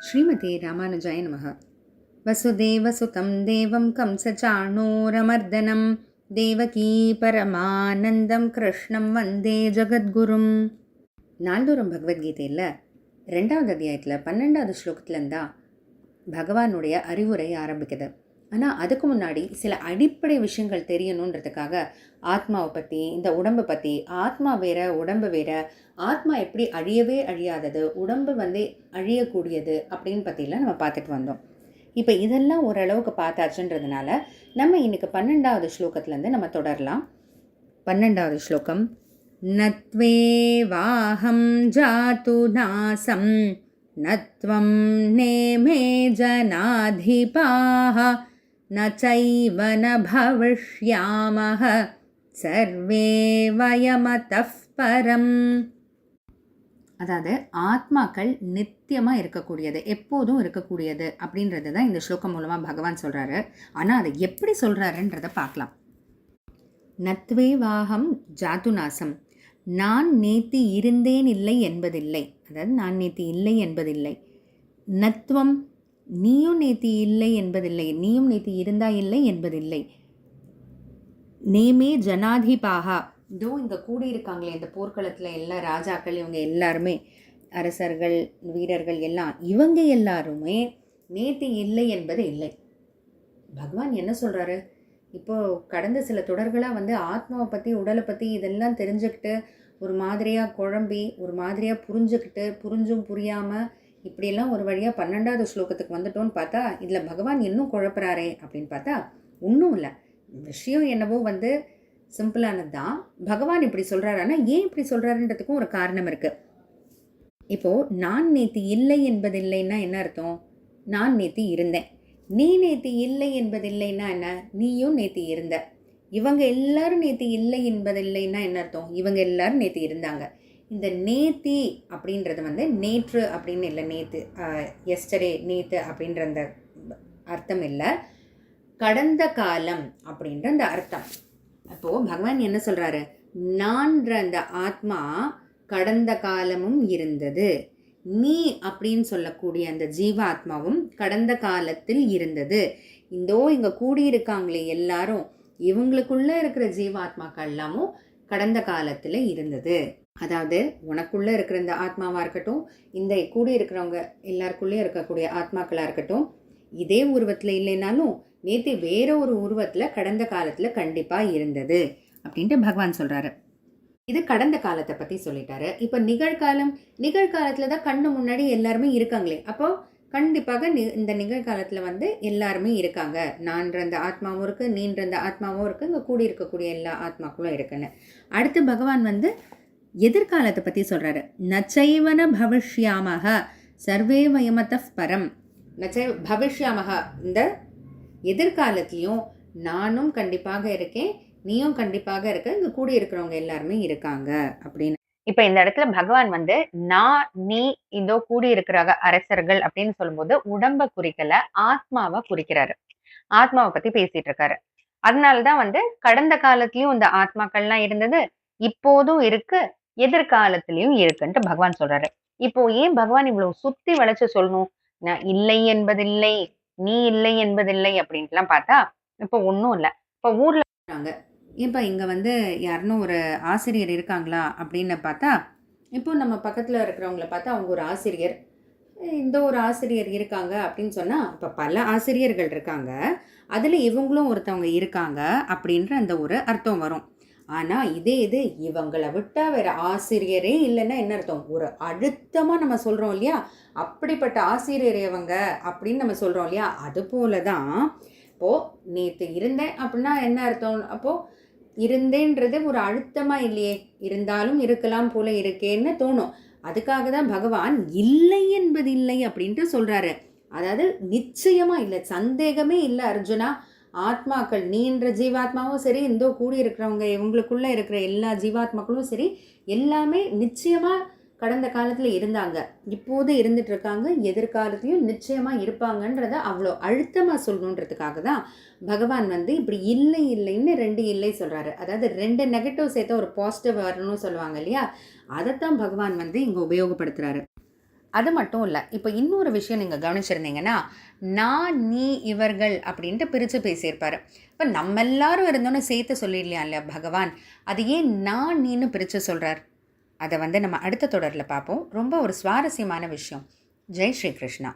ஸ்ரீமதே ராமானுஜாய நமः. வசுதேவசுதம் தேவம் கம்சச்சாணூரமர்தனம் தேவகீ பரமானந்தம் கிருஷ்ணம் வந்தே ஜகத்குரும். நாள்தோறும் பகவத்கீதையில் 2வது அத்தியாயத்தில் 12வது ஸ்லோகத்துலேருந்தா பகவானுடைய அறிவுரை ஆரம்பிக்குது. ஆனால் அதுக்கு முன்னாடி சில அடிப்படை விஷயங்கள் தெரியணுன்றதுக்காக ஆத்மாவை பற்றி, இந்த உடம்பை பற்றி, ஆத்மா வேற உடம்பு வேற, ஆத்மா எப்படி அழியவே அழியாதது, உடம்பு அழியக்கூடியது அப்படின்னு பற்றிலாம் நம்ம பார்த்துட்டு வந்தோம். இப்போ இதெல்லாம் ஓரளவுக்கு பார்த்தாச்சுன்றதுனால நம்ம இன்னைக்கு 12வது ஸ்லோகத்துலேருந்து நம்ம தொடரலாம். 12வது ஸ்லோகம். நத்வே வாஹம் ஜாது நாசம் நத்வம் நேமே ஜனாதிபாஹ நச்சைவ ந பவிஷ்யாமஹ சர்வே வயமதஃ பரம். அதாவது ஆத்மாக்கள் நித்தியமாக இருக்கக்கூடியது, எப்போதும் இருக்கக்கூடியது அப்படின்றது தான் இந்த ஸ்லோகம் மூலமாக பகவான் சொல்கிறாரு. ஆனால் அதை எப்படி சொல்கிறாருன்றதை பார்க்கலாம். நத்வே வாகம் ஜாதுநாசம், நான் நேத்தி இருந்தேன் இல்லை என்பதில்லை, அதாவது நான் நேத்தி இல்லை என்பதில்லை. நத்வம், நீயும் நேத்தி இல்லை என்பதில்லை, நீயும் நேத்தி இருந்தா இல்லை என்பதில்லை. நேமே ஜனாதிபாகா, இதோ இங்கே கூடியிருக்காங்களே இந்த போர்க்களத்தில் எல்லா ராஜாக்கள், இவங்க எல்லாருமே அரசர்கள், வீரர்கள் எல்லாம், இவங்க எல்லாருமே நேத்தி இல்லை என்பது இல்லை. பகவான் என்ன சொல்கிறாரு? இப்போது கடந்த சில தொடர்களாக ஆத்மாவை பற்றி, உடலை பற்றி இதெல்லாம் தெரிஞ்சுக்கிட்டு ஒரு மாதிரியாக குழம்பி, ஒரு மாதிரியாக புரிஞ்சும் புரியாமல் இப்படியெல்லாம் ஒரு வழியாக 12வது ஸ்லோகத்துக்கு வந்துட்டோன்னு பார்த்தா இதில் பகவான் இன்னும் குழப்பறாரே அப்படின்னு பார்த்தா ஒன்றும் இல்லை. விஷயம் என்னவோ சிம்பிளானது தான். பகவான் இப்படி சொல்கிறாரு. ஆனால் ஏன் இப்படி சொல்கிறாருன்றதுக்கும் ஒரு காரணம் இருக்குது. இப்போது நான் நேத்தி இல்லை என்பதில்லைன்னா என்ன அர்த்தம்? நான் நேத்தி இருந்தேன். நீ நேத்தி இல்லை என்பதில்லைன்னா என்ன? நீயும் நேத்தி இருந்த. இவங்க எல்லாரும் நேத்தி இல்லை என்பதில்லைன்னா என்ன அர்த்தம்? இவங்க எல்லாரும் நேத்தி இருந்தாங்க. இந்த நேத்தி அப்படின்றது நேற்று அப்படின்னு இல்லை, நேற்று எஸ்டர்டே, நேற்று அப்படின்ற அந்த அர்த்தம் இல்லை, கடந்த காலம் அப்படின்ற அந்த அர்த்தம். அப்போது பகவான் என்ன சொல்கிறாரு? நான்ற அந்த ஆத்மா கடந்த காலமும் இருந்தது, நீ அப்படின்னு சொல்லக்கூடிய அந்த ஜீவாத்மாவும் கடந்த காலத்தில் இருந்தது. இங்கே கூடியிருக்காங்களே எல்லாரும், இவங்களுக்குள்ளே இருக்கிற ஜீவாத்மாக்கள் எல்லாமும் கடந்த காலத்தில் இருந்தது. அதாவது உனக்குள்ளே இருக்கிற இந்த ஆத்மாவாக இருக்கட்டும், இந்த கூடியிருக்கிறவங்க எல்லாருக்குள்ளே இருக்கக்கூடிய ஆத்மாக்களாக இருக்கட்டும், இதே உருவத்தில் இல்லைனாலும் நேற்று வேற ஒரு உருவத்தில் கடந்த காலத்தில் கண்டிப்பாக இருந்தது அப்படின்ட்டு பகவான் சொல்கிறாரு. இது கடந்த காலத்தை பற்றி சொல்லிட்டாரு. இப்போ நிகழ்காலத்தில் தான் கண்ணு முன்னாடி எல்லாருமே இருக்காங்களே, அப்போது கண்டிப்பாக இந்த நிகழ்காலத்தில் எல்லாருமே இருக்காங்க. நான்ற அந்த ஆத்மாவும் இருக்குது, நீன்ற அந்த ஆத்மாவும் இருக்குது, இங்கே கூடி இருக்கக்கூடிய எல்லா ஆத்மாக்களும் இருக்குன்னு. அடுத்து பகவான் எதிர்காலத்தை பற்றி சொல்கிறாரு. நச்சைவன பவிஷ்யாமஹ சர்வே வயமதஃ பரம். பவிஷ்யாமஹ, இந்த எதிர்காலத்திலையும் நானும் கண்டிப்பாக இருக்கேன், நீயும் கண்டிப்பாக இருக்க, இங்கே கூடி இருக்கிறவங்க எல்லாருமே இருக்காங்க அப்படின்னு. இப்போ இந்த இடத்துல பகவான் நான், நீ, இதோ கூடி இருக்கிறாங்க அரசர்கள் அப்படின்னு சொல்லும்போது உடம்ப குறிக்கல, ஆத்மாவை குறிக்கிறாரு. ஆத்மாவை பத்தி பேசிட்டு இருக்காரு. அதனாலதான் கடந்த காலத்திலயும் இந்த ஆத்மாக்கள்லாம் இருந்தது, இப்போதும் இருக்கு, எதிர்காலத்திலயும் இருக்குன்ட்டு பகவான் சொல்றாரு. இப்போ ஏன் பகவான் இவ்வளவு சுத்தி வளைச்சு சொல்லணும்? நான் இல்லை என்பதில்லை, நீ இல்லை என்பதில்லை அப்படின்ட்டுலாம் பார்த்தா இப்போ ஒன்றும் இல்லை. இப்போ ஊர்ல இருக்காங்க, இப்போ இங்கே யாருன்னு ஒரு ஆசிரியர் இருக்காங்களா அப்படின்னு பார்த்தா, இப்போ நம்ம பக்கத்தில் இருக்கிறவங்கள பார்த்தா அவங்க ஒரு ஆசிரியர், இந்த ஒரு ஆசிரியர் இருக்காங்க அப்படின்னு சொன்னால் இப்போ பல ஆசிரியர்கள் இருக்காங்க, அதில் இவங்களும் ஒருத்தவங்க இருக்காங்க அப்படின்ற அந்த ஒரு அர்த்தம் வரும். ஆனால் இது இவங்களை விட்டால் வேறு ஆசிரியரே இல்லைன்னா என்ன அர்த்தம்? ஒரு அழுத்தமாக நம்ம சொல்கிறோம் இல்லையா, அப்படிப்பட்ட ஆசிரியர் இவங்க அப்படின்னு நம்ம சொல்கிறோம் இல்லையா, அது போல தான் இப்போது நேற்று இருந்தேன் அப்படின்னா என்ன அர்த்தம்? அப்போது இருந்தேன்றது ஒரு அழுத்தமாக இல்லையே, இருந்தாலும் இருக்கலாம் போல இருக்கேன்னு தோணும். அதுக்காக தான் பகவான் இல்லை என்பது இல்லை அப்படின்ட்டு சொல்கிறாரு. அதாவது நிச்சயமாக இல்லை, சந்தேகமே இல்லை அர்ஜுனா, ஆத்மாக்கள், நீன்ற ஜீவாத்மாவும் சரி, இந்த கூடி இருக்கிறவங்க இவங்களுக்குள்ளே இருக்கிற எல்லா ஜீவாத்மாக்களும் சரி, எல்லாமே நிச்சயமாக கடந்த காலத்தில் இருந்தாங்க, இப்போது இருந்துட்டு இருக்காங்க, எதிர்காலத்தையும் நிச்சயமாக இருப்பாங்கன்றத அவ்வளோ அழுத்தமாக சொல்லணுன்றதுக்காக தான் பகவான் இப்படி இல்லை இல்லைன்னு 2 இல்லை சொல்கிறாரு. அதாவது 2 நெகட்டிவ் சேர்த்தா ஒரு பாசிட்டிவ் வரணும்னு சொல்லுவாங்க இல்லையா, அதைத்தான் பகவான் இங்கே உபயோகப்படுத்துகிறாரு. அது மட்டும் இல்லை, இப்போ இன்னொரு விஷயம் நீங்கள் கவனிச்சிருந்தீங்கன்னா, நான், நீ, இவர்கள் அப்படின்ட்டு பிரித்து பேசியிருப்பார். இப்போ நம்ம எல்லாரும் இருந்தோன்னு சேர்த்து சொல்லிடலையா இல்லையா பகவான்? அது ஏன் நான், நீன்னு பிரித்து சொல்கிறார்? அதை நம்ம அடுத்த தொடரில் பார்ப்போம். ரொம்ப ஒரு சுவாரஸ்யமான விஷயம். ஜெய் ஸ்ரீ கிருஷ்ணா.